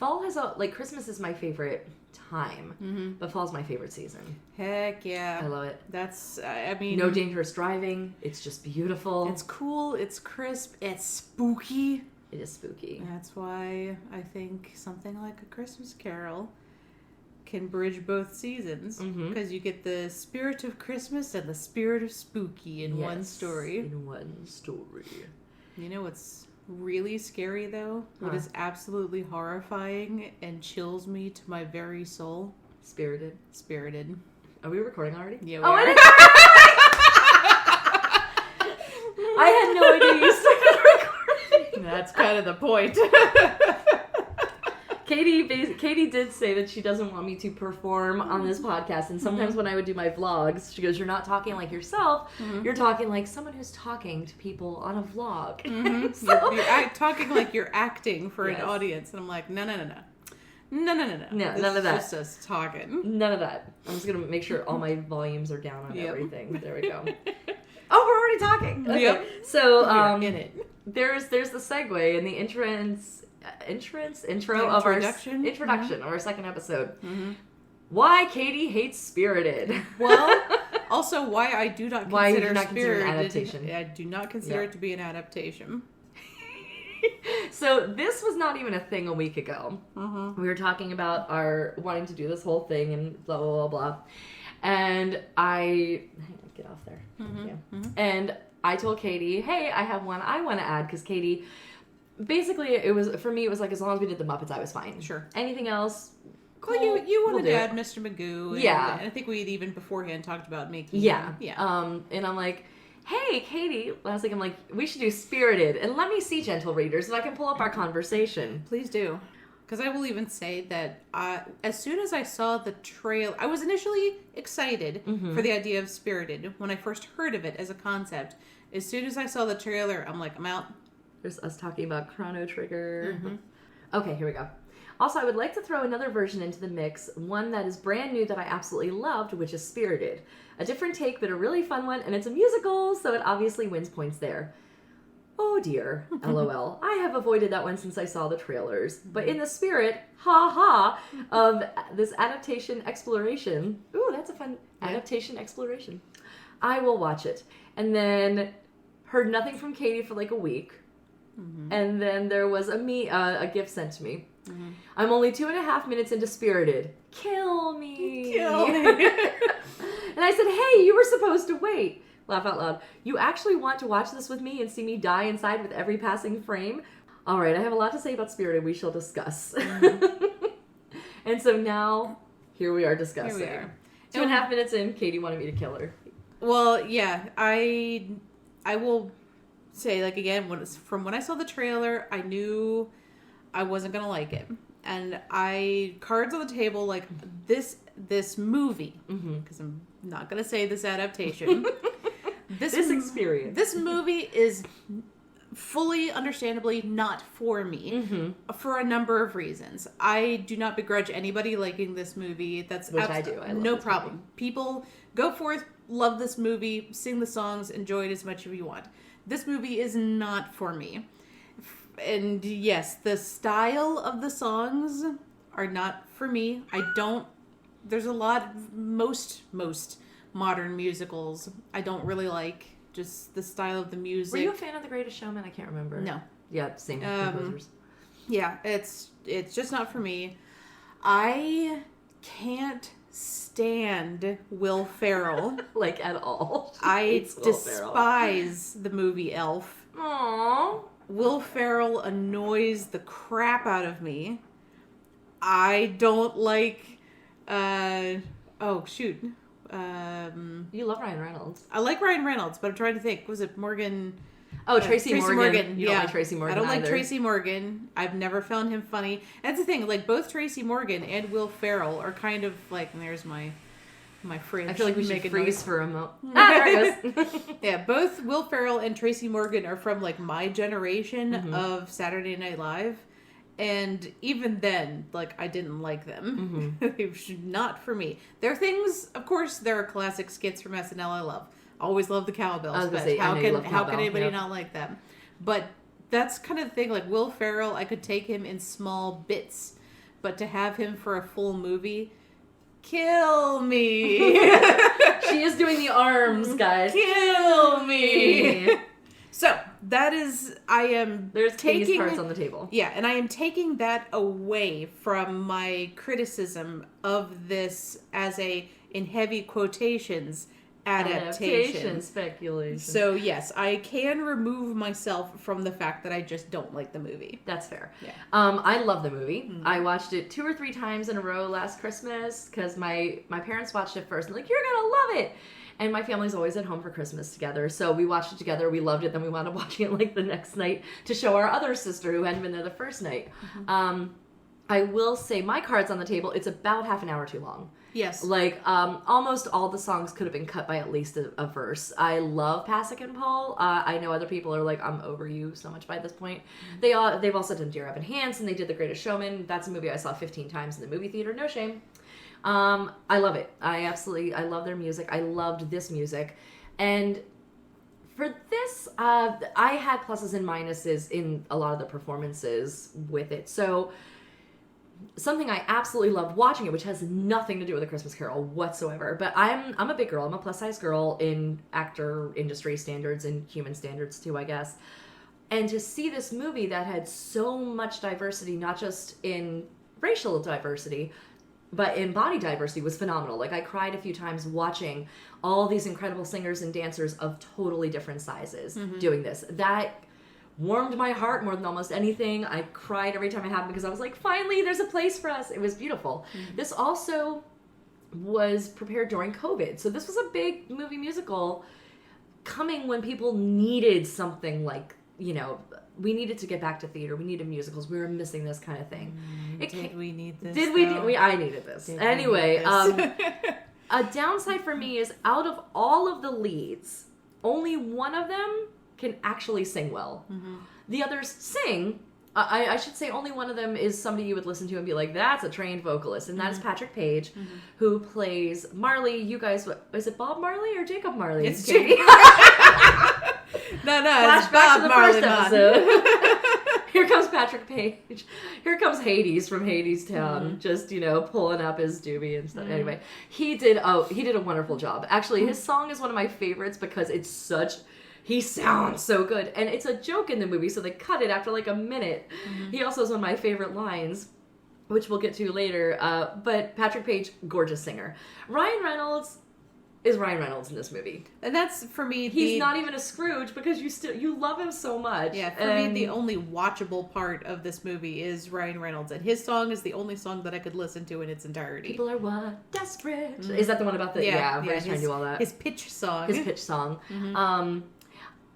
fall has Christmas is my favorite time, but fall's my favorite season. Heck yeah. I love it. That's, I mean... No dangerous driving. It's just beautiful. It's cool. It's crisp. It's spooky. It is spooky. That's why I think something like A Christmas Carol can bridge both seasons. Because you get the spirit of Christmas and the spirit of spooky in one story. In one story. You know what's really scary, though? What is absolutely horrifying and chills me to my very soul? Spirited. Are we recording already? Yeah, we are. I had no idea you started recording. That's kind of the point. Katie did say that she doesn't want me to perform on this podcast, and sometimes when I would do my vlogs, she goes, "You're not talking like yourself. You're talking like someone who's talking to people on a vlog." So, you're talking like you're acting for an audience, and I'm like, no. No, none of that. Just us talking. None of that. I'm just gonna make sure all my volumes are down on everything. There we go. Oh, we're already talking. Okay. Yep. So in it. There's the segue and the intro of our introduction of our second episode. Why Katie hates Spirited. Well, also why I do not consider Spirited an adaptation. I do not consider it to be an adaptation. So this was not even a thing a week ago. We were talking about our wanting to do this whole thing and blah blah blah blah, and get off there. And I told Katie, hey, I have one I want to add, because Katie, basically, it was like, as long as we did the Muppets, I was fine. Sure. Anything else? Cool. Well, you wanted to add Mr. Magoo. And, yeah. And I think we had even beforehand talked about making. Yeah. Yeah. And I'm like, hey, Katie. Last week, I'm like, we should do Spirited, and let me see, gentle readers, if I can pull up our conversation. Please do. Because I will even say that as soon as I saw the trailer, I was initially excited for the idea of Spirited when I first heard of it as a concept. As soon as I saw the trailer, I'm like, I'm out. There's us talking about Chrono Trigger. Okay, here we go. Also, I would like to throw another version into the mix, one that is brand new that I absolutely loved, which is Spirited. A different take, but a really fun one, and it's a musical, so it obviously wins points there. Oh dear, LOL. I have avoided that one since I saw the trailers. But in the spirit, of this adaptation exploration, ooh, that's a fun adaptation exploration, I will watch it. And then heard nothing from Katie for like a week. And then there was a gift sent to me. I'm only 2.5 minutes into Spirited. Kill me. And I said, hey, you were supposed to wait. Laugh out loud. You actually want to watch this with me and see me die inside with every passing frame? All right, I have a lot to say about Spirited. We shall discuss. And so now, here we are discussing. Here we are. 2.5 minutes in, Katie wanted me to kill her. Well, yeah, I will say, like, again, from when I saw the trailer, I knew I wasn't going to like it. And cards on the table, like, this movie, because I'm not going to say this adaptation. This experience. This movie is fully, understandably, not for me for a number of reasons. I do not begrudge anybody liking this movie. Which I do. I love no problem. Movie. People, go forth, love this movie, sing the songs, enjoy it as much as you want. This movie is not for me. And yes, the style of the songs are not for me. There's a lot, most modern musicals I don't really like. Just the style of the music. Were you a fan of The Greatest Showman? I can't remember. No. Yeah, same composers. Yeah, it's just not for me. I can't stand Will Ferrell. Like, at all. I despise the movie Elf. Aww. Will Ferrell annoys the crap out of me. I don't like... you love Ryan Reynolds. I like Ryan Reynolds, but I'm trying to think. Was it Morgan? Oh, Tracy Morgan. You don't like Tracy Morgan. I don't like Tracy Morgan. I've never found him funny. That's the thing. Like, both Tracy Morgan and Will Ferrell are kind of like. And there's my fridge. I feel like we should freeze for a moment. There it goes. Yeah, both Will Ferrell and Tracy Morgan are from like my generation of Saturday Night Live. And even then, like, I didn't like them. They were not for me. There are things, of course, there are classic skits from SNL I love. Always love the cowbell sketch. How can anybody not like them? But that's kind of the thing. Like, Will Ferrell, I could take him in small bits. but to have him for a full movie, kill me. She is doing the arms, guys. Kill me. So that is, There's taking cards on the table. Yeah, and I am taking that away from my criticism of this as a, in heavy quotations, adaptation speculation. So yes, I can remove myself from the fact that I just don't like the movie. That's fair. Yeah. I love the movie. Mm-hmm. I watched it 2 or 3 times in a row last Christmas because my parents watched it first. And like, you're gonna love it. And my family's always at home for Christmas together. So we watched it together. We loved it. Then we wound up watching it like the next night to show our other sister who hadn't been there the first night. Mm-hmm. I will say my card's on the table. It's about half an hour too long. Yes. Like, almost all the songs could have been cut by at least a verse. I love Pasek and Paul. I know other people are like, I'm over you so much by this point. Mm-hmm. They've also done Dear Evan Hansen. They did The Greatest Showman. That's a movie I saw 15 times in the movie theater. No shame. I love it. I love their music. I loved this music. And for this, I had pluses and minuses in a lot of the performances with it. So something I absolutely loved watching it, which has nothing to do with A Christmas Carol whatsoever. But I'm a big girl. I'm a plus size girl in actor industry standards and human standards too, I guess. And to see this movie that had so much diversity, not just in racial diversity, but in body diversity, was phenomenal. Like, I cried a few times watching all these incredible singers and dancers of totally different sizes doing this. That warmed my heart more than almost anything. I cried every time it happened because I was like, finally, there's a place for us. It was beautiful. Mm-hmm. This also was prepared during COVID. So this was a big movie musical coming when people needed something like, we needed to get back to theater. We needed musicals. We were missing this kind of thing. Did we need this? I needed this. Anyway, a downside for me is out of all of the leads, only one of them can actually sing well. Mm-hmm. The others sing. I should say only one of them is somebody you would listen to and be like, that's a trained vocalist. And that is Patrick Page, who plays Marley. You guys, is it Bob Marley or Jacob Marley? It's Jacob. No, it's Bob to the Marley. First episode. Here comes Patrick Page. Here comes Hades from Hades Town, just, pulling up his doobie and stuff. Anyway, he did a wonderful job. Actually, his song is one of my favorites because he sounds so good. And it's a joke in the movie, so they cut it after like a minute. Mm-hmm. He also has one of my favorite lines, which we'll get to later. But Patrick Page, gorgeous singer. Ryan Reynolds is Ryan Reynolds in this movie. And that's, for me, he's not even a Scrooge because you love him so much. Yeah, for me, the only watchable part of this movie is Ryan Reynolds. And his song is the only song that I could listen to in its entirety. People are what? Desperate. Mm-hmm. Is that the one about the... Yeah, where he's trying to do all that. His pitch song. Mm-hmm.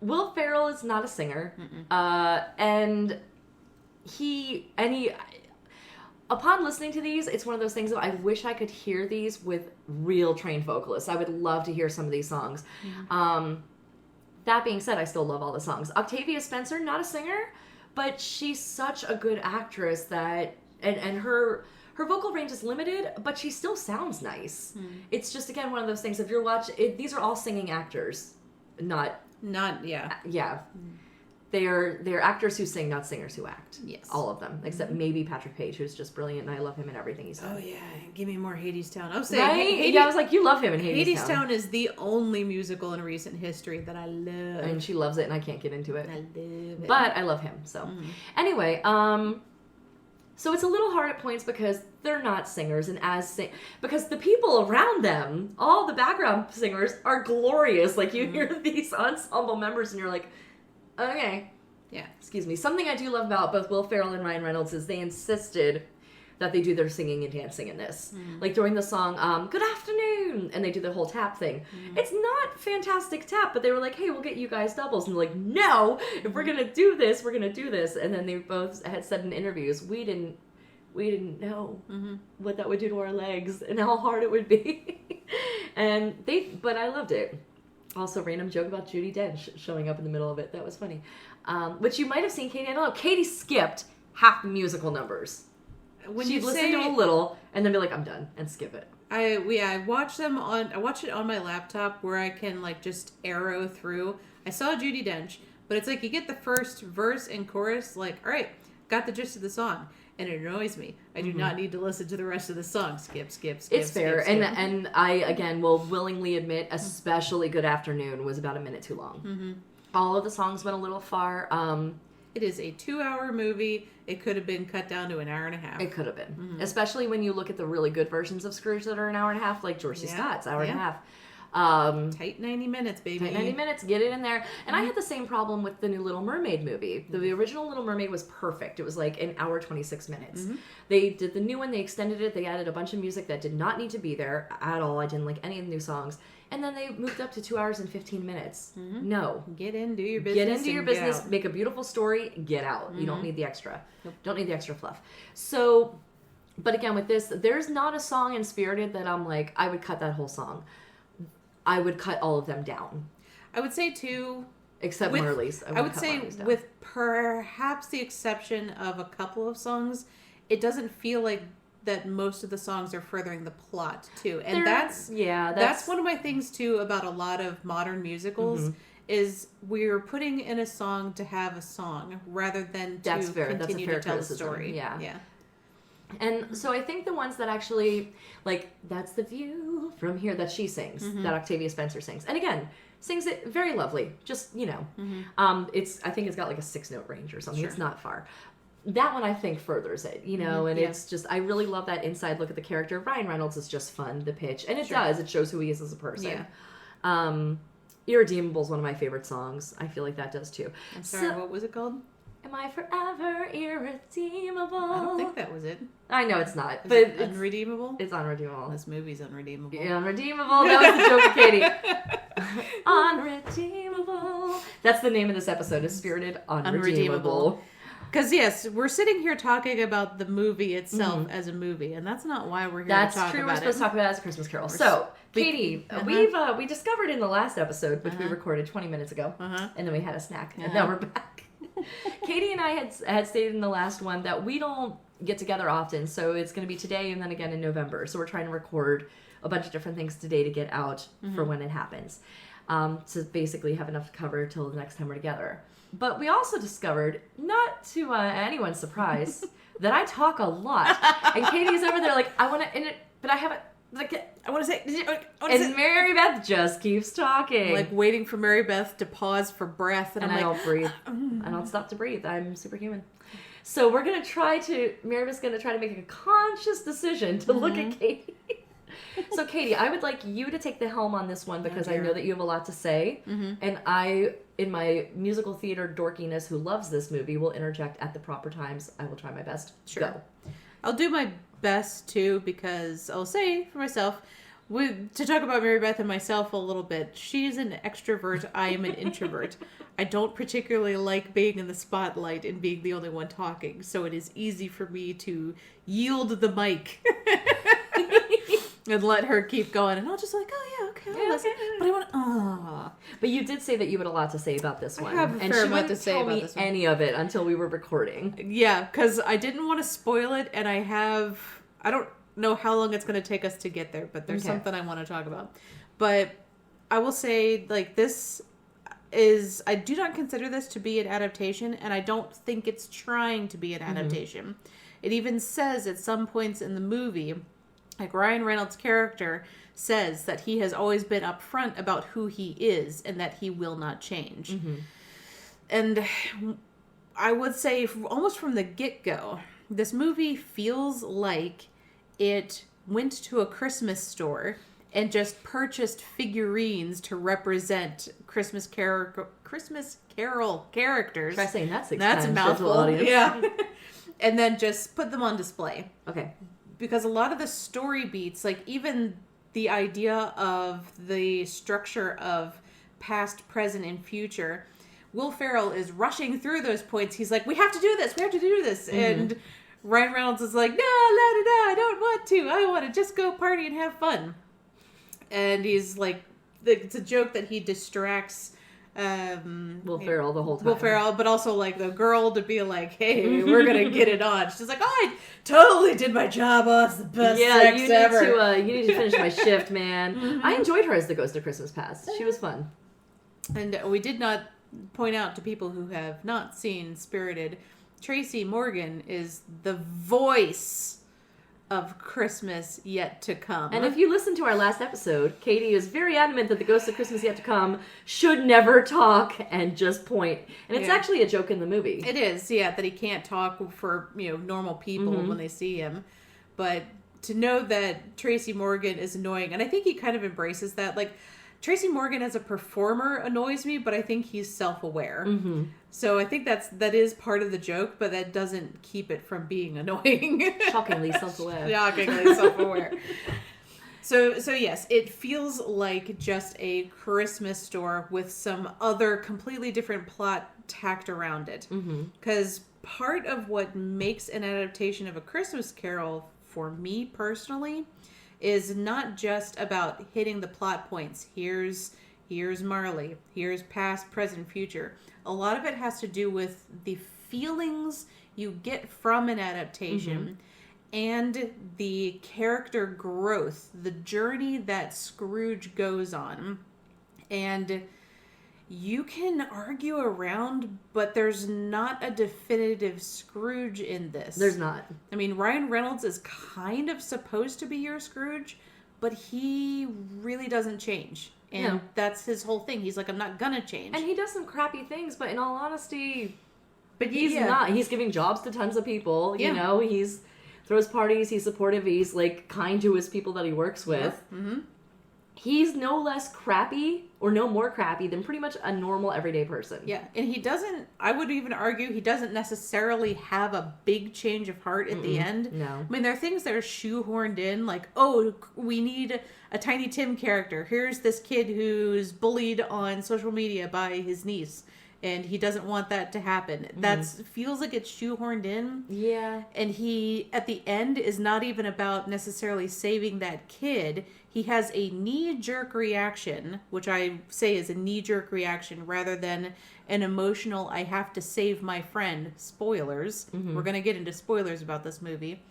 Will Ferrell is not a singer. And he... Upon listening to these, it's one of those things that I wish I could hear these with real trained vocalists. I would love to hear some of these songs. Mm-hmm. That being said, I still love all the songs. Octavia Spencer, not a singer, but she's such a good actress that... And her vocal range is limited, but she still sounds nice. Mm-hmm. It's just, again, one of those things. If you're watching... These are all singing actors, not... Yeah. Mm-hmm. They're actors who sing, not singers who act. Yes. All of them. Except maybe Patrick Page, who's just brilliant, and I love him in everything he's done. Oh, yeah. Give me more Hades Town. I was saying, right? I was like, you love him in Hades Town. Hades Town is the only musical in recent history that I love. And she loves it, and I can't get into it. I love it. But I love him, so. Anyway, so it's a little hard at points because they're not singers, and because the people around them, all the background singers, are glorious. Like, you hear these ensemble members, and you're like, okay. Yeah. Excuse me. Something I do love about both Will Ferrell and Ryan Reynolds is they insisted that they do their singing and dancing in this. Like during the song, Good Afternoon, and they do the whole tap thing. It's not fantastic tap, but they were like, hey, we'll get you guys doubles. And they're like, no, if we're going to do this, we're going to do this. And then they both had said in interviews, we didn't know what that would do to our legs and how hard it would be. But I loved it. Also, random joke about Judi Dench showing up in the middle of it. That was funny. Which you might have seen Katie. I don't know. Katie skipped half the musical numbers. She'd listen to a little and then be like, I'm done, and skip it. I watch it on my laptop where I can like just arrow through. I saw Judi Dench, but it's like you get the first verse and chorus, like, all right, got the gist of the song. and it annoys me. I do not need to listen to the rest of the song. Skip. It's fair. And I, again, will willingly admit, especially Good Afternoon was about a minute too long. Mm-hmm. All of the songs went a little far. It is a 2-hour movie. It could have been cut down to an hour and a half. It could have been. Mm-hmm. Especially when you look at the really good versions of Scrooge that are an hour and a half, like George C. Scott's hour and a half. Tight 90 minutes, baby. Tight 90 minutes, get it in there. And I had the same problem with the new Little Mermaid movie. The original Little Mermaid was perfect. It was like an hour, 26 minutes. Mm-hmm. They did the new one, they extended it, they added a bunch of music that did not need to be there at all. I didn't like any of the new songs. And then they moved up to 2 hours and 15 minutes. Mm-hmm. No. Get in, do your business. Get into your business, make a beautiful story, get out. Mm-hmm. You don't need the extra. Nope. Don't need the extra fluff. So, but again, with this, there's not a song in Spirited that I'm like, I would cut that whole song. I would cut all of them down. I would say, too... Except Marley's. I would say, with perhaps the exception of a couple of songs, it doesn't feel like that most of the songs are furthering the plot, too. And that's one of my things, too, about a lot of modern musicals, is we're putting in a song to have a song, rather than to continue to tell a story. Yeah. And so I think the ones that actually, like, that's the view from here that she sings, that Octavia Spencer sings. And again, sings it very lovely. Just, you know, I think it's got like a 6-note range or something. Sure. It's not far. That one I think furthers it, you know, and it's just, I really love that inside look at the character. Ryan Reynolds is just fun, the pitch. And it does. It shows who he is as a person. Yeah. Irredeemable is one of my favorite songs. I feel like that does too. I'm sorry, what was it called? Am I forever irredeemable? I don't think that was it. I know it's not. But it's unredeemable? It's unredeemable. This movie's unredeemable. Yeah, unredeemable. That was the joke of Katie. Unredeemable. That's the name of this episode, is Spirited Unredeemable. Because, yes, we're sitting here talking about the movie itself as a movie, and that's not why we're here to talk about it. That's true. We're supposed to talk about it as a Christmas Carol. So, Katie, we discovered in the last episode, which we recorded 20 minutes ago, and then we had a snack, and now we're back. Katie and I had stated in the last one that we don't get together often, so it's going to be today and then again in November. So we're trying to record a bunch of different things today to get out for when it happens. To basically have enough to cover till the next time we're together. But we also discovered, not to anyone's surprise, that I talk a lot. And Katie's over there like, I want to, but I haven't. Like, I want to say, and Mary Beth just keeps talking. Like waiting for Mary Beth to pause for breath. And I don't breathe. I don't stop to breathe. I'm superhuman. So Mary Beth's going to try to make a conscious decision to look at Katie. So Katie, I would like you to take the helm on this one because I know that you have a lot to say. And I, in my musical theater dorkiness who loves this movie, will interject at the proper times. I will try my best. Sure. Go. I'll do my best, too, because I'll say for myself, to talk about Mary Beth and myself a little bit, she's an extrovert, I am an introvert. I don't particularly like being in the spotlight and being the only one talking, so it is easy for me to yield the mic and let her keep going, and I'll just like, oh yeah, okay, I'll listen. But I want But you did say that you had a lot to say about this one. I have a fair amount to say about this one. Any of it until we were recording. Yeah, because I didn't want to spoil it, and I don't know how long it's going to take us to get there, but there's something I want to talk about. But I will say, like, I do not consider this to be an adaptation, and I don't think it's trying to be an adaptation. It even says at some points in the movie, like Ryan Reynolds' character says that he has always been upfront about who he is and that he will not change. And I would say almost from the get-go, this movie feels like it went to a Christmas store and just purchased figurines to represent Christmas Carol characters. Try saying that's a mouthful. Yeah. And then just put them on display. Okay. Because a lot of the story beats, like even the idea of the structure of past, present, and future, Will Ferrell is rushing through those points. He's like, we have to do this. And Ryan Reynolds is like, no, I don't want to. I want to just go party and have fun. And he's like, it's a joke that he distracts Will Ferrell the whole time. Will Ferrell, but also like the girl to be like, hey, we're gonna get it on. She's like, oh, I totally did my job. Oh, it's the best sex ever. You need to finish my shift, man. I enjoyed her as the Ghost of Christmas Past. She was fun. And we did not point out to people who have not seen Spirited Tracy Morgan is the voice of Christmas Yet to Come. And if you listen to our last episode, Katie is very adamant that the Ghost of Christmas Yet to Come should never talk and just point. And it's actually a joke in the movie. It is, yeah, that he can't talk for, normal people when they see him. But to know that Tracy Morgan is annoying, and I think he kind of embraces that. Like, Tracy Morgan as a performer annoys me, but I think he's self-aware. Mm-hmm. So I think that is part of the joke, but that doesn't keep it from being annoying. Shockingly self-aware. Shockingly self-aware. So yes, it feels like just a Christmas store with some other completely different plot tacked around it. Because part of what makes an adaptation of A Christmas Carol, for me personally, is not just about hitting the plot points. Here's Marley. Here's past, present, future. A lot of it has to do with the feelings you get from an adaptation and the character growth, the journey that Scrooge goes on. And you can argue around, but there's not a definitive Scrooge in this. There's not. I mean, Ryan Reynolds is kind of supposed to be your Scrooge, but he really doesn't change. And that's his whole thing. He's like, I'm not gonna change. And he does some crappy things, but in all honesty, he's not. He's giving jobs to tons of people. You know, he's throws parties, he's supportive, he's like kind to his people that he works with. Mm-hmm. He's no less crappy or no more crappy than pretty much a normal everyday person. Yeah, and he doesn't, I would even argue, he doesn't necessarily have a big change of heart at the end. No. I mean, there are things that are shoehorned in, like, oh, we need a Tiny Tim character. Here's this kid who's bullied on social media by his niece, and he doesn't want that to happen. That feels like it's shoehorned in. Yeah. And he, at the end, is not even about necessarily saving that kid. He has a knee-jerk reaction, which I say is a knee-jerk reaction rather than an emotional, I have to save my friend. Spoilers. We're going to get into spoilers about this movie.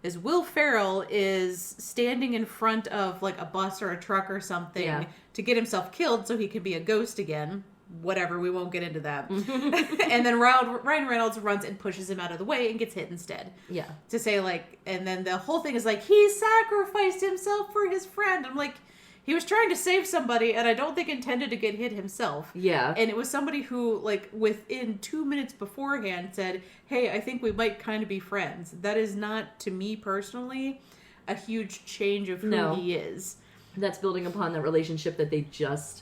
Is Will Ferrell is standing in front of like a bus or a truck or something to get himself killed so he can be a ghost again. Whatever, we won't get into that. And then Ryan Reynolds runs and pushes him out of the way and gets hit instead. Yeah. To say like, and then the whole thing is like, he sacrificed himself for his friend. I'm like, he was trying to save somebody and I don't think intended to get hit himself. Yeah. And it was somebody who like within 2 minutes beforehand said, hey, I think we might kind of be friends. That is not, to me personally, a huge change of who he is. That's building upon that relationship that they just...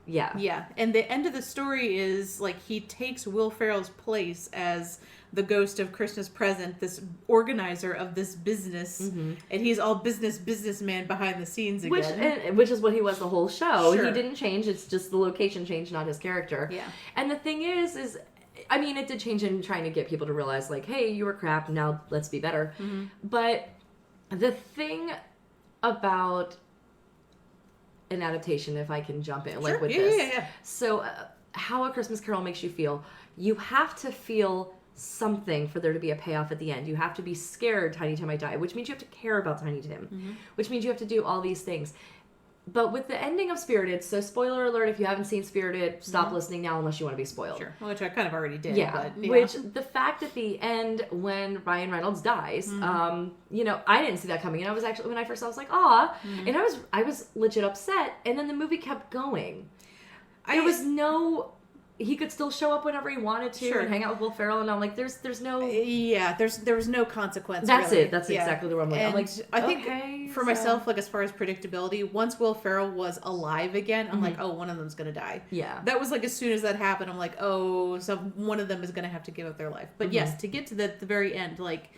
Yeah. And the end of the story is like he takes Will Ferrell's place as the ghost of Christmas Present, this organizer of this business, and he's all businessman behind the scenes again. Which is what he was the whole show. Sure. He didn't change, it's just the location changed, not his character. Yeah. And the thing is I mean, it did change in trying to get people to realize like, hey, you were crap, now let's be better. But the thing about an adaptation, if I can jump in, like with this. Yeah. So, how A Christmas Carol makes you feel. You have to feel something for there to be a payoff at the end. You have to be scared Tiny Tim might die, which means you have to care about Tiny Tim, which means you have to do all these things. But with the ending of Spirited, so spoiler alert, if you haven't seen Spirited, stop listening now unless you want to be spoiled. Sure. Which I kind of already did. Yeah. But, Which, the fact at the end, when Ryan Reynolds dies, you know, I didn't see that coming. And I was actually, when I first saw it, I was like, aw. And I was legit upset. And then the movie kept going. There was no... He could still show up whenever he wanted to and hang out with Will Ferrell, and I'm like, there's no... Yeah, there was no consequence, That's really. it. That's exactly the wrong way. I'm like, I think for myself, like, as far as predictability, once Will Ferrell was alive again, I'm like, oh, one of them's gonna die. Yeah. That was like, as soon as that happened, I'm like, oh, so one of them is gonna have to give up their life. But yes, to get to the very end, like...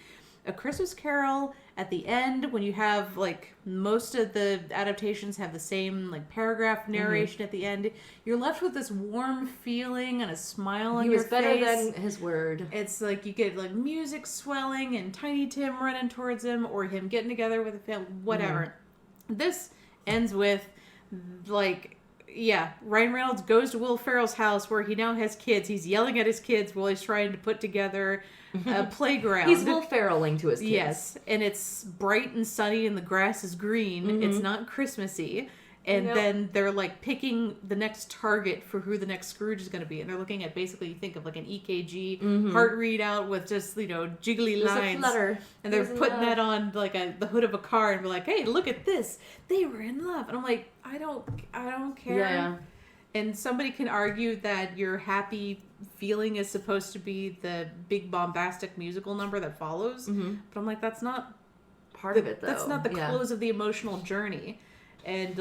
A Christmas Carol, at the end, when you have, like, most of the adaptations have the same, like, paragraph narration at the end, you're left with this warm feeling and a smile on your face. He was better than his word. It's like you get, like, music swelling and Tiny Tim running towards him or him getting together with a family, whatever. This ends with, like... Yeah, Ryan Reynolds goes to Will Ferrell's house where he now has kids. He's yelling at his kids while he's trying to put together a playground. He's Will Ferrelling to his kids. Yes, and it's bright and sunny and the grass is green. It's not Christmassy. And then they're like picking the next target for who the next Scrooge is going to be. And they're looking at basically, you think of like an EKG heart readout with just, jiggly lines. A flutter. And they're putting that on like the hood of a car and be like, hey, look at this. They were in love. And I'm like, I don't care. Yeah. And somebody can argue that your happy feeling is supposed to be the big bombastic musical number that follows. But I'm like, that's not part of it, though. That's not the close of the emotional journey. And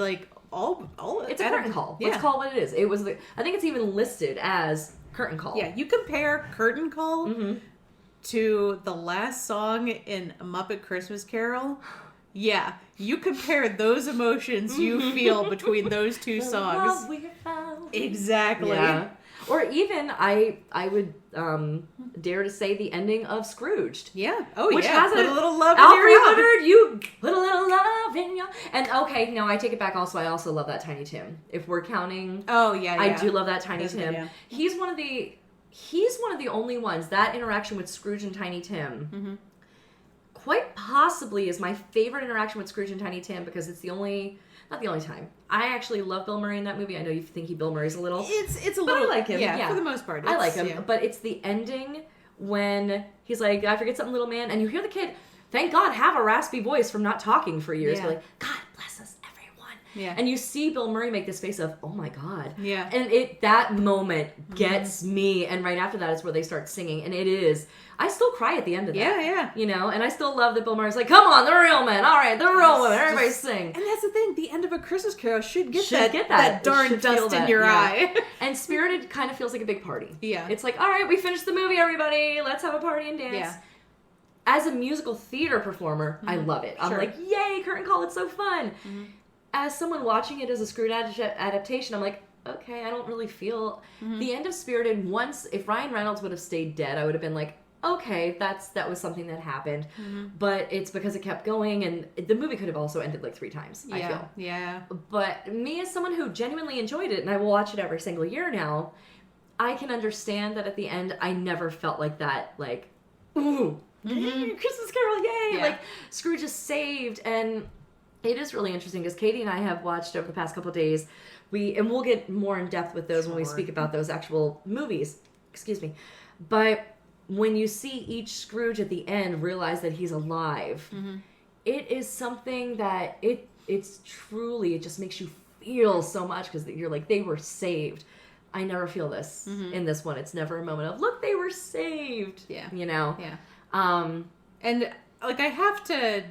all it's a curtain call. Let's call it what it is. It was I think it's even listed as curtain call. Yeah, you compare curtain call to the last song in A Muppet Christmas Carol. Yeah, you compare those emotions you feel between those two songs. Exactly. Yeah. Or even I would dare to say the ending of Scrooged. Yeah. Oh, which has a little love in your Hubbard, you put a little love in your... And okay, no, I take it back also. I also love that Tiny Tim. If we're counting... Oh, yeah. I do love that Tiny Tim. Yeah. He's one of the only ones, that interaction with Scrooge and Tiny Tim, quite possibly is my favorite interaction with Scrooge and Tiny Tim, because it's not the only time. I actually love Bill Murray in that movie. I know you think Bill Murray's a little... It's a little... I like him. Yeah, for the most part. I like him. Yeah. But it's the ending when he's like, I forget something, little man. And you hear the kid, thank God, have a raspy voice from not talking for years. Yeah. You're like, God bless us, everyone. Yeah. And you see Bill Murray make this face of, oh my God. Yeah. And that moment gets me. And right after that is where they start singing. And it is... I still cry at the end of that. Yeah, yeah. And I still love that Bill Murray's like, come on, the real men. All right, the real women. Everybody sing. And that's the thing. The end of A Christmas Carol should get that darn dust in your eye. And Spirited kind of feels like a big party. Yeah. It's like, all right, we finished the movie, everybody. Let's have a party and dance. Yeah. As a musical theater performer, I love it. I'm like, yay, curtain call, it's so fun. As someone watching it as a Scrooge adaptation, I'm like, okay, I don't really feel... The end of Spirited, if Ryan Reynolds would have stayed dead, I would have been like, okay, that was something that happened. But it's because it kept going, and the movie could have also ended like 3 times, I feel. Yeah. But me, as someone who genuinely enjoyed it, and I will watch it every single year now, I can understand that at the end, I never felt like that, like, ooh, Christmas Carol, yay! Yeah. Like, Scrooge is saved, and it is really interesting, because Katie and I have watched over the past couple of days, and we'll get more in depth with those when we speak about those actual movies. Excuse me. But when you see each Scrooge at the end realize that he's alive, it is something that it's truly, it just makes you feel so much, because you're like, they were saved. I never feel this in this one. It's never a moment of, look, they were saved. Yeah. Yeah. And like, I have to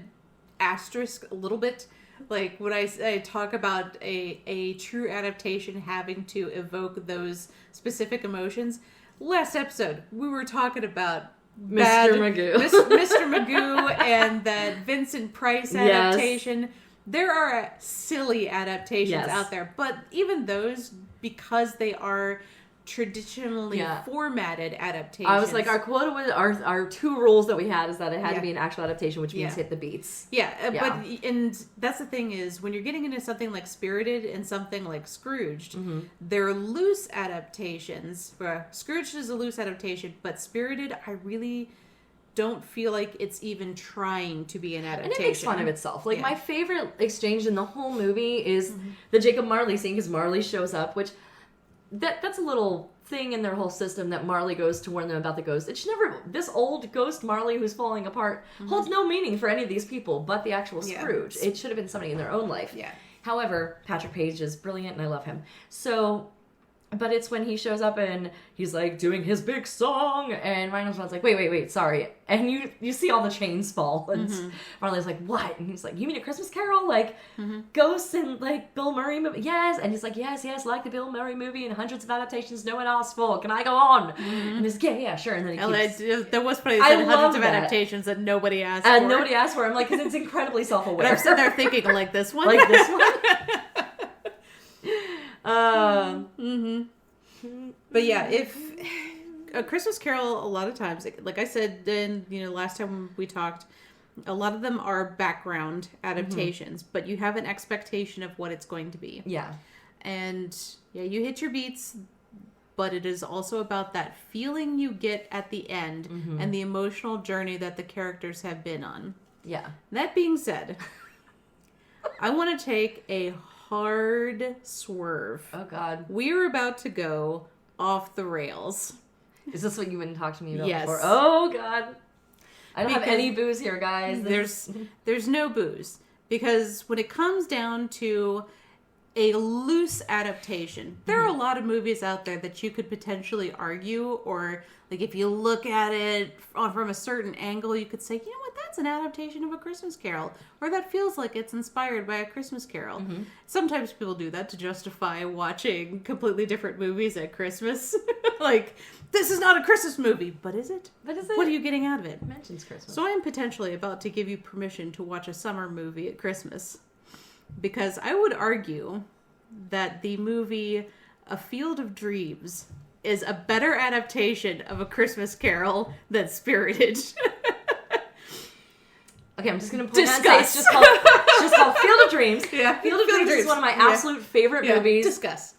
asterisk a little bit, like when I talk about a true adaptation having to evoke those specific emotions. Last episode, we were talking about Mr. Magoo. Mr. Magoo and that Vincent Price adaptation. Yes. There are silly adaptations out there, but even those, because they are traditionally formatted adaptations. I was like, our quota was our 2 rules that we had is that it had to be an actual adaptation, which means hit the beats. And that's the thing is, when you're getting into something like Spirited and something like Scrooged, they're loose adaptations. Scrooged is a loose adaptation, but Spirited, I really don't feel like it's even trying to be an adaptation. And it makes fun of itself. Like, my favorite exchange in the whole movie is the Jacob Marley scene, because Marley shows up, which... That's a little thing in their whole system, that Marley goes to warn them about the ghost. It's never... This old ghost Marley who's falling apart holds no meaning for any of these people but the actual Scrooge. It should have been somebody in their own life. Yeah. However, Patrick Page is brilliant and I love him. So... But it's when he shows up and he's like doing his big song, and Ryan Reynolds like, wait, sorry. And you see all the chains fall, and Marley's like, what? And he's like, you mean A Christmas Carol? Like, ghosts and like Bill Murray movie? Yes. And he's like, yes, like the Bill Murray movie and hundreds of adaptations no one asked for. Can I go on? And he's like, yeah, sure. And then he keeps... There was probably hundreds of adaptations that nobody asked for. And nobody asked for. I'm like, because it's incredibly self-aware. And I'm sitting there thinking, like this one? Like this one? But yeah, if A Christmas Carol, a lot of times, like I said in last time we talked, a lot of them are background adaptations, but you have an expectation of what it's going to be. Yeah. And you hit your beats, but it is also about that feeling you get at the end and the emotional journey that the characters have been on. Yeah. That being said, I want to take a hard swerve. Oh, God. We were about to go off the rails. Is this what you wouldn't talk to me about Yes. before? Oh, God. I don't have any booze here, guys. There's no booze. Because when it comes down to a loose adaptation, there are a lot of movies out there that you could potentially argue, or like if you look at it from a certain angle, you could say, you know what, that's an adaptation of A Christmas Carol, or that feels like it's inspired by A Christmas Carol. Mm-hmm. Sometimes people do that to justify watching completely different movies at Christmas. Like, this is not a Christmas movie, but is it? But is it? What are you getting out of it? It mentions Christmas. So I am potentially about to give you permission to watch a summer movie at Christmas. Because I would argue that the movie A Field of Dreams is a better adaptation of A Christmas Carol than Spirited. Okay, I'm just going to point out and say it's just called Field of Dreams. Yeah. Field of Dreams is one of my absolute favorite movies. Discuss.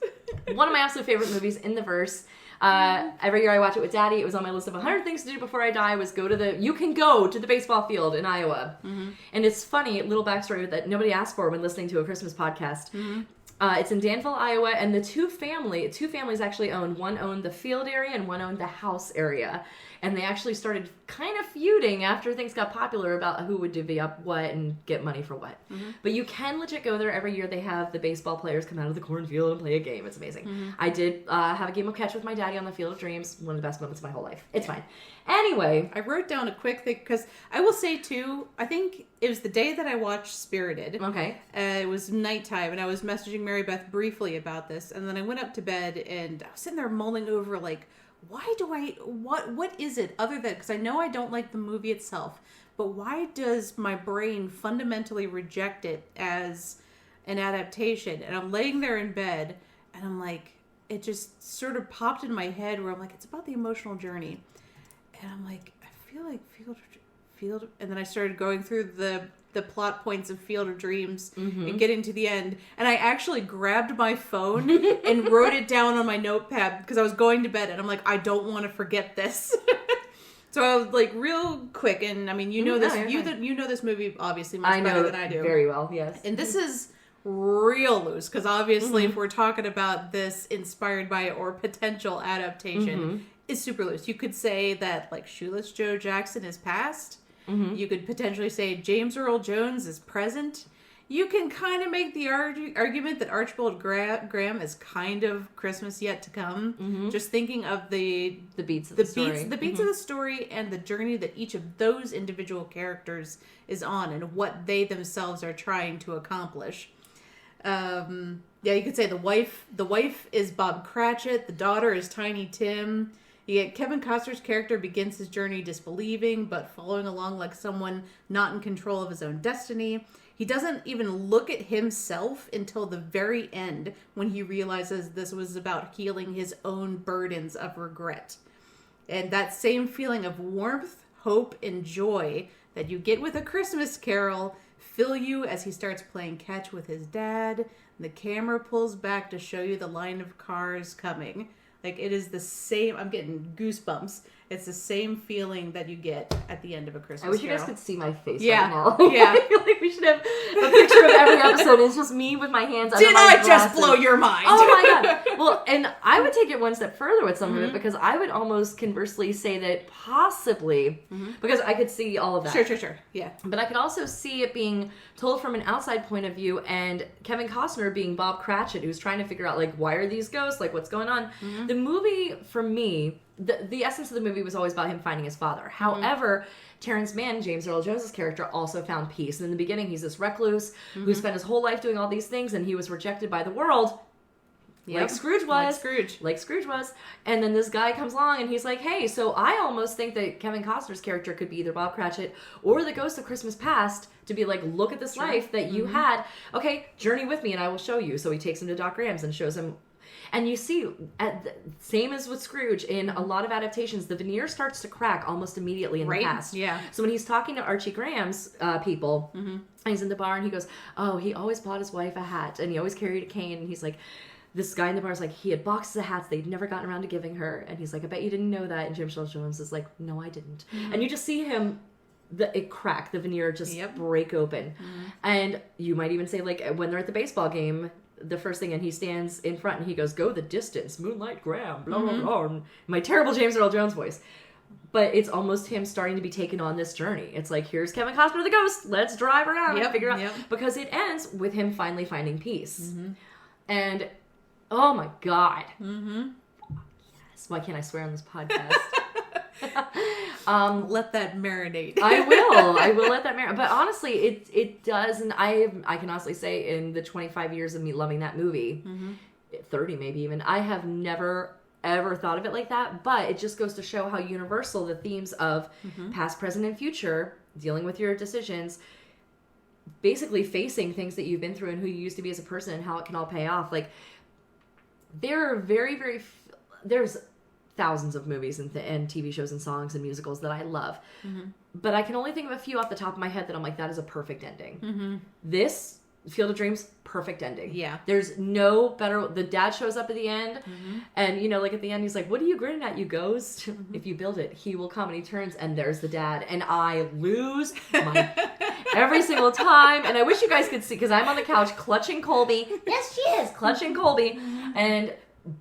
One of my absolute favorite movies in the verse. Every year I watch it with Daddy. It was on my list of 100 things to do before I die was you can go to the baseball field in Iowa. Mm-hmm. And it's funny, little backstory that nobody asked for when listening to a Christmas podcast. Mm-hmm. It's in Danville, Iowa, and the two families actually owned. One owned the field area and one owned the house area. And they actually started kind of feuding after things got popular about who would divvy up what and get money for what. Mm-hmm. But you can legit go there every year. They have the baseball players come out of the cornfield and play a game. It's amazing. Mm-hmm. I did have a game of catch with my daddy on the Field of Dreams. One of the best moments of my whole life. It's fine. Anyway. I wrote down a quick thing, because I will say, too, I think it was the day that I watched Spirited. Okay. It was nighttime, and I was messaging Mary Beth briefly about this, and then I went up to bed, and I was sitting there mulling over, like, what is it other than, because I know I don't like the movie itself, but why does my brain fundamentally reject it as an adaptation? And I'm laying there in bed, and I'm like, it just sort of popped in my head where I'm like, it's about the emotional journey. And I'm like, I feel like Field, and then I started going through the plot points of Field of Dreams and getting to the end. And I actually grabbed my phone and wrote it down on my notepad because I was going to bed, and I'm like, I don't want to forget this. So I was like, real quick, and I mean, you know this, you know this movie obviously much better than I do. Very well, yes. And this is real loose, because obviously if we're talking about this inspired by or potential adaptation, is super loose. You could say that, like, Shoeless Joe Jackson is past. Mm-hmm. You could potentially say James Earl Jones is present. You can kind of make the argument that Archibald Graham is kind of Christmas yet to come. Mm-hmm. Just thinking of the beats of the story. The beats of the story and the journey that each of those individual characters is on and what they themselves are trying to accomplish. Yeah, you could say the wife is Bob Cratchit. The daughter is Tiny Tim. You get Kevin Costner's character begins his journey disbelieving, but following along like someone not in control of his own destiny. He doesn't even look at himself until the very end when he realizes this was about healing his own burdens of regret. And that same feeling of warmth, hope, and joy that you get with A Christmas Carol fill you as he starts playing catch with his dad. The camera pulls back to show you the line of cars coming. Like, it is the same. I'm getting goosebumps. It's the same feeling that you get at the end of A Christmas Carol. I wish you guys could see my face right now. Yeah. I feel like we should have a picture of every episode. It's just me with my hands under my glasses. Did I just blow your mind? Oh my god. Well, and I would take it one step further with some of it, because I would almost conversely say that possibly, because I could see all of that. Sure. Yeah. But I could also see it being told from an outside point of view, and Kevin Costner being Bob Cratchit, who's trying to figure out, like, why are these ghosts? Like, what's going on? The movie, for me, the essence of the movie was always about him finding his father. However, Terrence Mann, James Earl Jones' character, also found peace. And in the beginning, he's this recluse who spent his whole life doing all these things, and he was rejected by the world. Yep. Like Scrooge was. And then this guy comes along and he's like, hey, so I almost think that Kevin Costner's character could be either Bob Cratchit or the ghost of Christmas past, to be like, look at this life that you had. Okay, journey with me and I will show you. So he takes him to Doc Grams and shows him. And you see, same as with Scrooge, in a lot of adaptations, the veneer starts to crack almost immediately in the past. Yeah. So when he's talking to Archie Graham's people, and he's in the bar and he goes, oh, he always bought his wife a hat and he always carried a cane. And he's like, this guy in the bar is like, he had boxes of hats they'd never gotten around to giving her. And he's like, I bet you didn't know that. And James Earl Jones is like, no, I didn't. And you just see him the veneer just break open. And you might even say, like, when they're at the baseball game, the first thing, and he stands in front and he goes, "Go the distance, Moonlight Graham," blah, blah, blah. My terrible James Earl Jones voice. But it's almost him starting to be taken on this journey. It's like, here's Kevin Costner the ghost. Let's drive around and figure out. Because it ends with him finally finding peace. And, oh my God. Yes. Why can't I swear on this podcast? Let that marinate. I will let that marinate. But honestly, it does. And I can honestly say, in the 25 years of me loving that movie, 30 maybe even, I have never ever thought of it like that, but it just goes to show how universal the themes of past, present, and future, dealing with your decisions, basically facing things that you've been through and who you used to be as a person and how it can all pay off. Like, there are there's thousands of movies and TV shows and songs and musicals that I love, but I can only think of a few off the top of my head that I'm like, that is a perfect ending. This Field of Dreams, perfect ending. Yeah. There's no better. The dad shows up at the end, and, you know, like at the end, he's like, "What are you grinning at, you ghost? If you build it, he will come." And he turns, and there's the dad. And I lose my every single time. And I wish you guys could see, because I'm on the couch clutching Colby. Yes, she is. Clutching Colby. And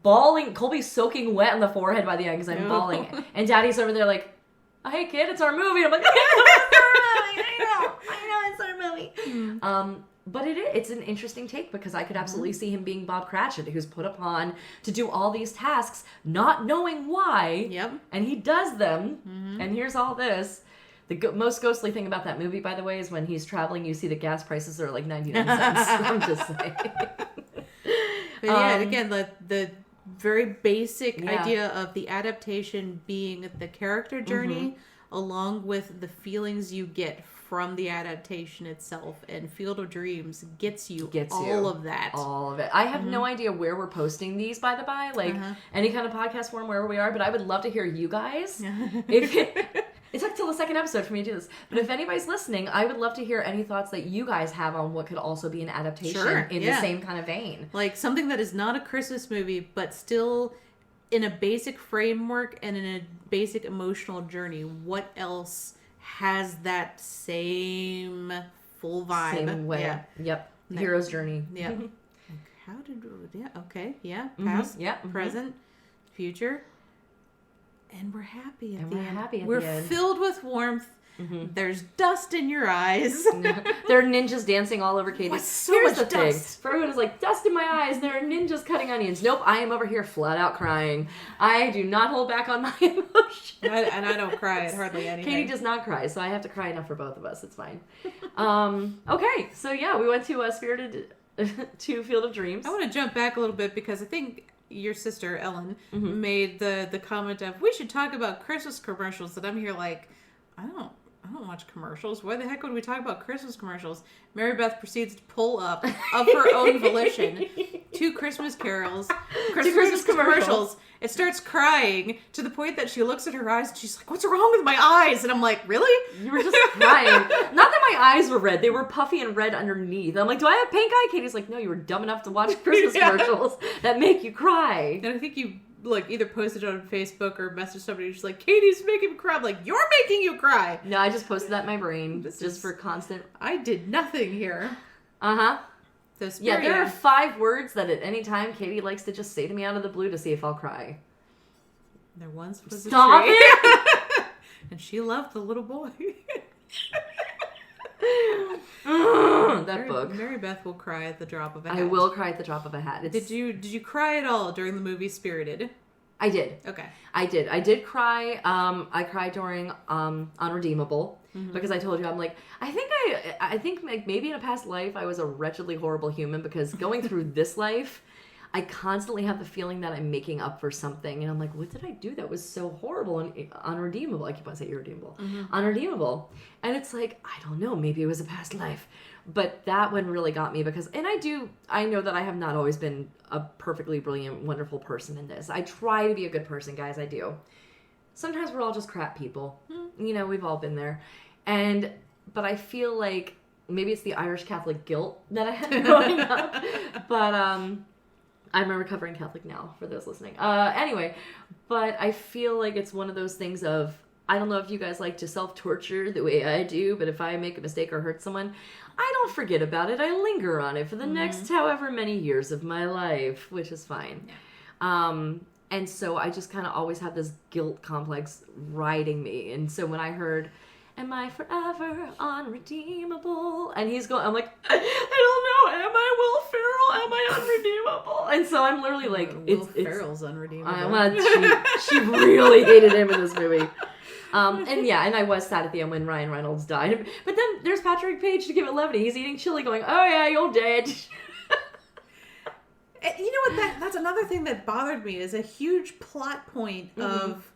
bawling. Colby's soaking wet on the forehead by the end because I'm bawling. And Daddy's over there like, "Oh, hey, kid, it's our movie." I'm like, I know, it's our movie. But it's an interesting take, because I could absolutely see him being Bob Cratchit, who's put upon to do all these tasks, not knowing why. And he does them. And here's all this. The most ghostly thing about that movie, by the way, is when he's traveling, you see the gas prices are like 99 cents. I'm just saying. But yeah, again, the very basic idea of the adaptation being the character journey, along with the feelings you get from the adaptation itself, and Field of Dreams gets you all of that. All of it. I have no idea where we're posting these, by the by, like any kind of podcast form, wherever we are, but I would love to hear you guys. It took till the second episode for me to do this, but if anybody's listening, I would love to hear any thoughts that you guys have on what could also be an adaptation in the same kind of vein. Like something that is not a Christmas movie, but still in a basic framework and in a basic emotional journey. What else has that same full vibe? Same way. Yep. Hero's journey. Yeah. How did past, present, future. And we're happy at the end. We're filled with warmth. There's dust in your eyes. There are ninjas dancing all over Katie. What's so much dust? Thing. For everyone who's like, dust in my eyes. There are ninjas cutting onions. Nope, I am over here flat out crying. I do not hold back on my emotions. And I don't cry at hardly anything. Katie does not cry, so I have to cry enough for both of us. It's fine. Okay, so yeah, we went to Spirited to Field of Dreams. I want to jump back a little bit, because I think your sister Ellen made the comment of, we should talk about Christmas commercials, and I'm here like, I don't watch commercials. Why the heck would we talk about Christmas commercials? Mary Beth proceeds to pull up of her own volition two Christmas carols, Christmas commercials. It starts crying to the point that she looks at her eyes and she's like, "What's wrong with my eyes?" And I'm like, "Really? You were just crying." Not that my eyes were red. They were puffy and red underneath. I'm like, "Do I have pink eye?" Katie's like, "No, you were dumb enough to watch Christmas commercials that make you cry." And I think you like either posted it on Facebook or messaged somebody. She's like, "Katie's making me cry." I'm like, "You're making you cry." No, I just posted that in my brain for constant. I did nothing here. Yeah, there are 5 words that at any time Katie likes to just say to me out of the blue to see if I'll cry. There once was Stop it! And she loved the little boy. That book. Mary Beth will cry at the drop of a hat. I will cry at the drop of a hat. Did you cry at all during the movie Spirited? I did. Okay. I did cry. I cried during Unredeemable because I told you, I'm like, I think like maybe in a past life I was a wretchedly horrible human, because going through this life, I constantly have the feeling that I'm making up for something, and I'm like, what did I do that was so horrible and unredeemable? I keep on saying irredeemable. Unredeemable. And it's like, I don't know, maybe it was a past life. But that one really got me, because, and I know that I have not always been a perfectly brilliant, wonderful person in this. I try to be a good person, guys, I do. Sometimes we're all just crap people. You know, we've all been there. But I feel like maybe it's the Irish Catholic guilt that I had growing up. But, I'm a recovering Catholic now, for those listening. Anyway, but I feel like it's one of those things of, I don't know if you guys like to self-torture the way I do, but if I make a mistake or hurt someone, I don't forget about it. I linger on it for the next however many years of my life, which is fine. Yeah. And so I just kind of always have this guilt complex riding me. And so when I heard, am I forever unredeemable? And he's going, I'm like, I don't know. Am I Will Ferrell? Am I unredeemable? And so I'm literally like, Will Ferrell's unredeemable. She really hated him in this movie. And yeah, and I was sad at the end when Ryan Reynolds died. But then there's Patrick Page to give it levity. He's eating chili going, oh yeah, you're dead. You know what? That's another thing that bothered me is a huge plot point of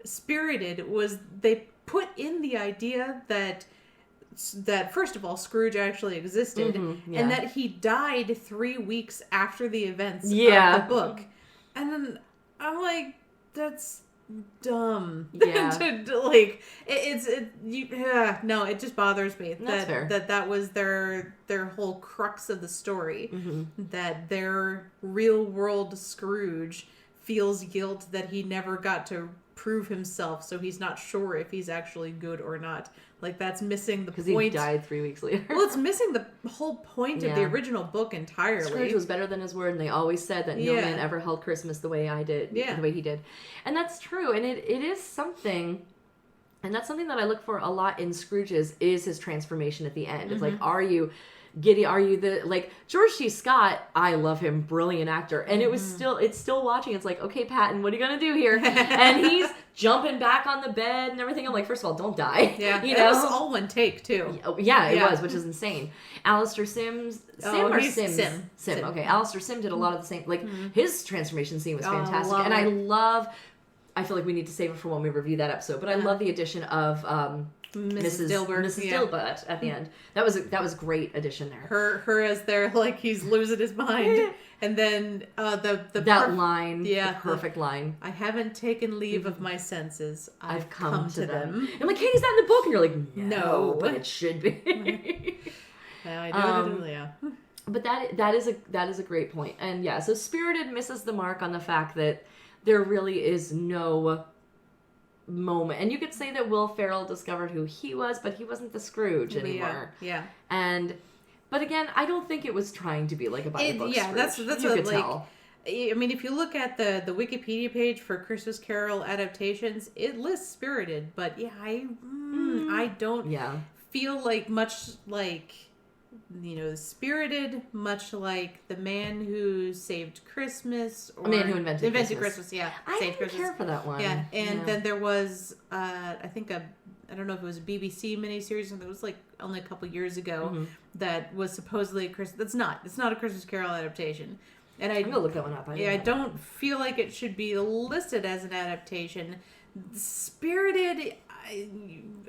Spirited was they put in the idea that first of all Scrooge actually existed and that he died 3 weeks after the events of the book. And then I'm like, that's dumb. Yeah. No, it just bothers me That's fair. that was their whole crux of the story. That their real world Scrooge feels guilt that he never got to prove himself, so he's not sure if he's actually good or not. Like, that's missing the point. Because he died 3 weeks later. Well, it's missing the whole point of the original book entirely. Scrooge was better than his word, and they always said that no man ever held Christmas the way I did, the way he did. And that's true, and it is something, and that's something that I look for a lot in Scrooge's, is his transformation at the end. It's like, are you giddy? Are you like, George C. Scott, I love him, brilliant actor, and it's still watching, it's like, okay, Patton, what are you gonna do here? And he's jumping back on the bed and everything. I'm like, first of all, don't die. Yeah, you know, it was all one take too. Yeah, it was, which is insane. Alistair Sim. Sim. Okay, Alistair Sim did a lot of the same. Like his transformation scene was fantastic, and I love. I feel like we need to save it for when we review that episode, but I love the addition of Mrs. Dilbert at the end. That was a great addition there. Her as there, like, he's losing his mind, and then line, the perfect line. I haven't taken leave of my senses. I've come to them. I'm like, Katie's not in the book, and you're like, no, but it should be. I do. Yeah. But that is a great point, and yeah, so Spirited misses the mark on the fact that there really is no moment. And you could say that Will Ferrell discovered who he was, but he wasn't the Scrooge anymore. Yeah. But again, I don't think it was trying to be like a by-the-book Scrooge. That's you what, could like, tell. I mean, if you look at the Wikipedia page for Christmas Carol adaptations, it lists Spirited, but yeah, I don't feel like much like, you know, Spirited, much like The Man Who Saved Christmas, or The Man Who Invented Christmas. Yeah, I didn't care for that one. Yeah, and then there was, I think I don't know if it was a BBC miniseries, and it was like only a couple years ago that was supposedly a Christmas. It's not a Christmas Carol adaptation. And I'm gonna look that one up. I don't feel like it should be listed as an adaptation. Spirited,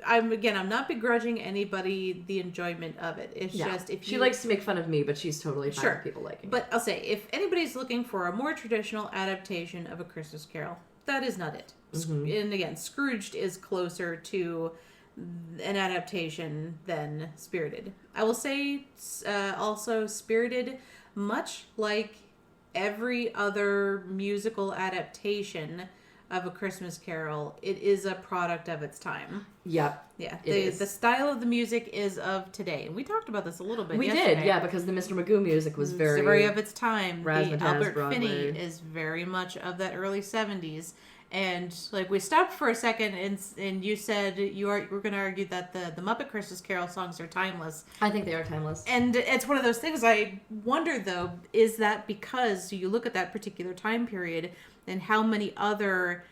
I'm not begrudging anybody the enjoyment of it. It's just, if she likes to make fun of me, but she's totally fine with people liking it. But I'll say, if anybody's looking for a more traditional adaptation of A Christmas Carol, that is not it. And again, Scrooged is closer to an adaptation than Spirited. I will say also Spirited, much like every other musical adaptation of A Christmas Carol, it is a product of its time. Yep. Yeah. The style of the music is of today. And we talked about this a little bit yesterday. We did, yeah, because the Mr. Magoo music was very of its time. Razzmatazz, the Albert Broadway. Finney is very much of that early 70s. And like, we stopped for a second, and you said you were going to argue that the Muppet Christmas Carol songs are timeless. I think they are timeless. And it's one of those things. I wonder, though, is that because you look at that particular time period and how many other,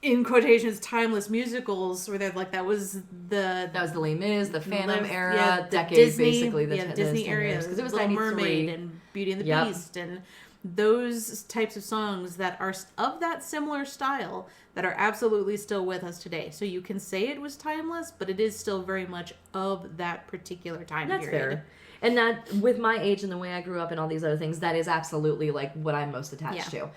in quotations, timeless musicals were there? Like, that was the Les Mis, the Phantom era, decade, Disney, basically. The Disney era, because it was Little 93. Mermaid and Beauty and the Beast, and those types of songs that are of that similar style that are absolutely still with us today. So you can say it was timeless, but it is still very much of that particular time period. That's fair. And that, with my age and the way I grew up and all these other things, that is absolutely like what I'm most attached to.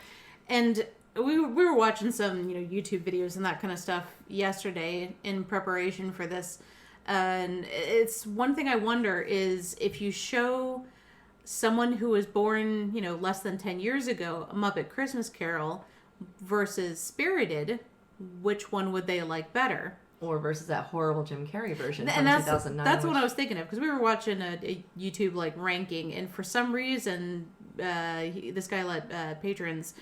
And we were watching some, YouTube videos and that kind of stuff yesterday in preparation for this. And it's one thing I wonder is if you show someone who was born, less than 10 years ago, A Muppet Christmas Carol versus Spirited, which one would they like better? Or versus that horrible Jim Carrey version and from 2009. That's what I was thinking of, because we were watching a YouTube like ranking, and for some reason, this guy let patrons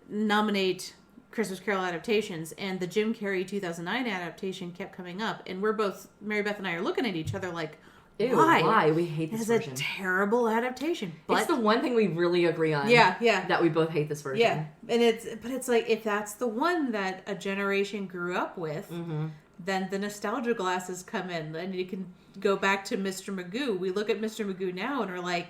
nominate Christmas Carol adaptations, and the Jim Carrey 2009 adaptation kept coming up, and we're both, Mary Beth and I are looking at each other like, ew, why? We hate this version. It's a terrible adaptation. But it's the one thing we really agree on. Yeah. That we both hate this version. Yeah, and it's like, if that's the one that a generation grew up with, then the nostalgia glasses come in, and you can go back to Mr. Magoo. We look at Mr. Magoo now and we're like,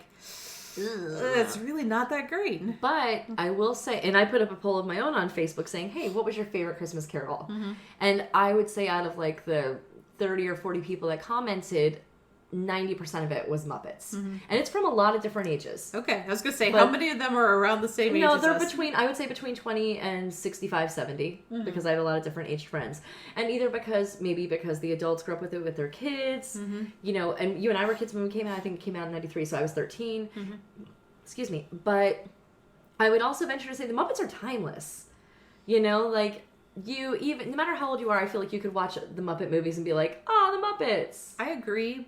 it's really not that great. But I will say, and I put up a poll of my own on Facebook saying, hey, what was your favorite Christmas Carol? And I would say out of like the 30 or 40 people that commented, 90% of it was Muppets. And it's from a lot of different ages. Okay, I was going to say, how many of them are around the same age as us? No, they're between, I would say between 20 and 65, 70, because I have a lot of different aged friends. And either because the adults grew up with it with their kids, you know, and you and I were kids when we came out. I think it came out in 93, so I was 13. Excuse me. But I would also venture to say the Muppets are timeless. You know, like, you even, no matter how old you are, I feel like you could watch the Muppet movies and be like, oh, the Muppets. I agree.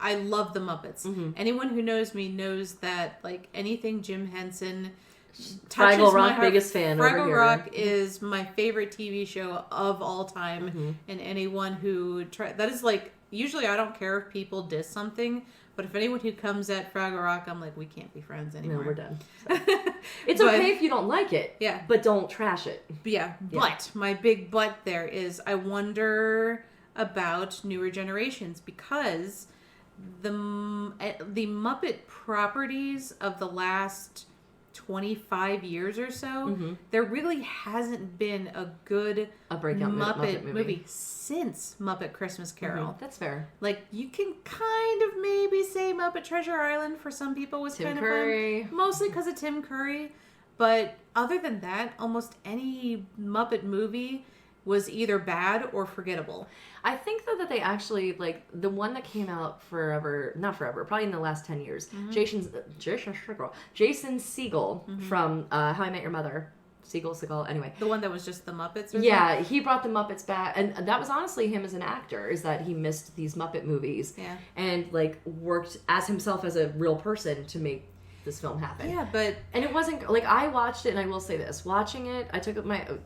I love the Muppets. Anyone who knows me knows that, like, anything Jim Henson touches Fraggle Rock, my heart. biggest fan over here. Fraggle Rock is my favorite TV show of all time. And anyone who that is like, usually I don't care if people diss something, but if anyone who comes at Fraggle Rock, I'm like, we can't be friends anymore. No, we're done. So. It's okay if you don't like it. Yeah. But don't trash it. But my big but there is, I wonder about newer generations, because the Muppet properties of the last 25 years or so, there really hasn't been a good breakout Muppet movie since Muppet Christmas Carol. That's fair. Like, you can kind of maybe say Muppet Treasure Island for some people was kind of fun, mostly because of Tim Curry. But other than that, almost any Muppet movie was either bad or forgettable. I think, though, that they actually, like, the one that came out not forever, probably in the last 10 years, Jason Segel from How I Met Your Mother. Segel, anyway. The one that was just the Muppets? Yeah, he brought the Muppets back, and that was honestly him as an actor, is that he missed these Muppet movies and, like, worked as himself as a real person to make this film happen. Yeah, but... And it wasn't, like, I watched it, and I will say this, watching it, I took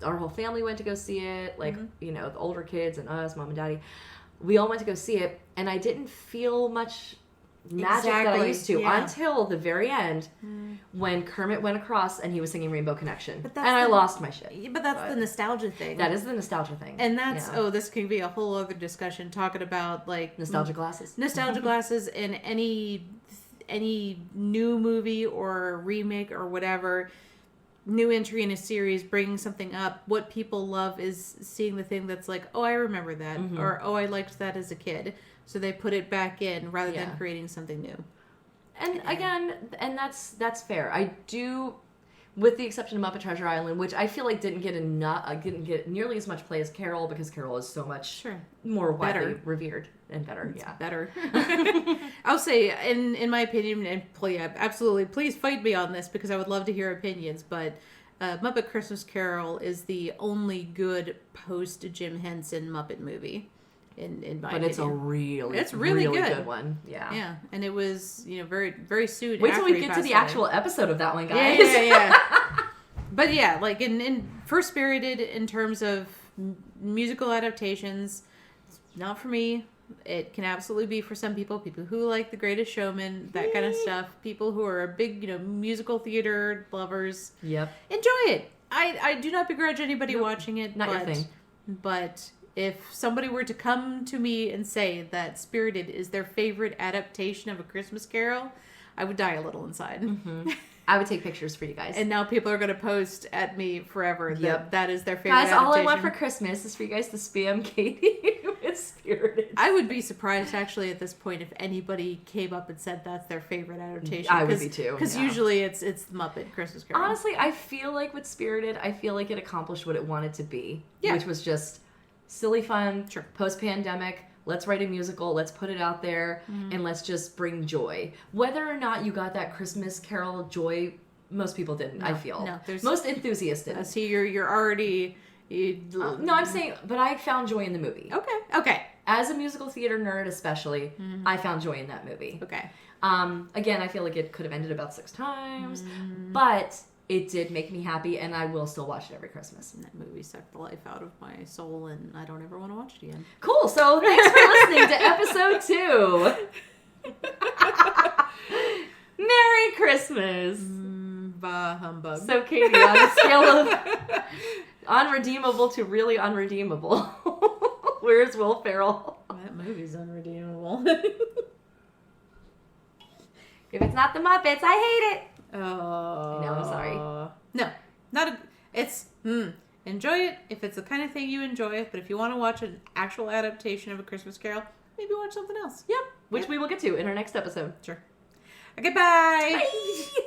our whole family went to go see it, like, you know, the older kids and us, mom and daddy, we all went to go see it, and I didn't feel much magic that I used to until the very end, when Kermit went across and he was singing Rainbow Connection. And I lost my shit. But that's the nostalgia thing. That is the nostalgia thing. And that's, this can be a whole other discussion, talking about, like... Nostalgia glasses. Nostalgia glasses in any new movie or remake or whatever, new entry in a series, bringing something up. What people love is seeing the thing that's like, oh, I remember that, or oh, I liked that as a kid, so they put it back in rather than creating something new. And again, and that's fair. I do, with the exception of Muppet Treasure Island, which I feel like didn't get nearly as much play as Carol, because Carol is so much more widely revered and better. It's better. I'll say, in my opinion, and please fight me on this, because I would love to hear opinions, but Muppet Christmas Carol is the only good post Jim Henson Muppet movie. In my opinion. It's a really good one. Yeah. And it was, you know, very, very soon. Wait till we get to the actual episode of that one, guys. Yeah. But yeah, like for Spirited, in terms of musical adaptations, it's not for me. It can absolutely be for some people who like The Greatest Showman, that kind of stuff. People who are big, you know, musical theater lovers. Yep. Enjoy it. I do not begrudge anybody watching it. Not your thing. But if somebody were to come to me and say that Spirited is their favorite adaptation of A Christmas Carol, I would die a little inside. I would take pictures for you guys. And now people are going to post at me forever that is their favorite guys, adaptation. all I want for Christmas is for you guys to spam Katie with Spirited. I would be surprised, actually, at this point, if anybody came up and said that's their favorite adaptation. I would be too. Because usually it's the Muppet Christmas Carol. Honestly, I feel like with Spirited, I feel like it accomplished what it wanted to be. Yeah. Which was just silly fun, post-pandemic. Let's write a musical, let's put it out there, and let's just bring joy. Whether or not you got that Christmas Carol joy, most people didn't, I feel. No, most enthusiasts didn't. See, you're already No, I'm saying, but I found joy in the movie. Okay. As a musical theater nerd, especially, I found joy in that movie. Okay. Again, I feel like it could have ended about 6 times, but it did make me happy, and I will still watch it every Christmas. And that movie sucked the life out of my soul, and I don't ever want to watch it again. Cool. So thanks for listening to episode 2. Merry Christmas. Bah humbug. So, Katie, on a scale of unredeemable to really unredeemable, where's Will Ferrell? That movie's unredeemable. If it's not the Muppets, I hate it. Oh. No, I'm sorry. No, not a... It's... enjoy it if it's the kind of thing you enjoy. But if you want to watch an actual adaptation of A Christmas Carol, maybe watch something else. Yep. Which we will get to in our next episode. Sure. Okay, bye. Bye.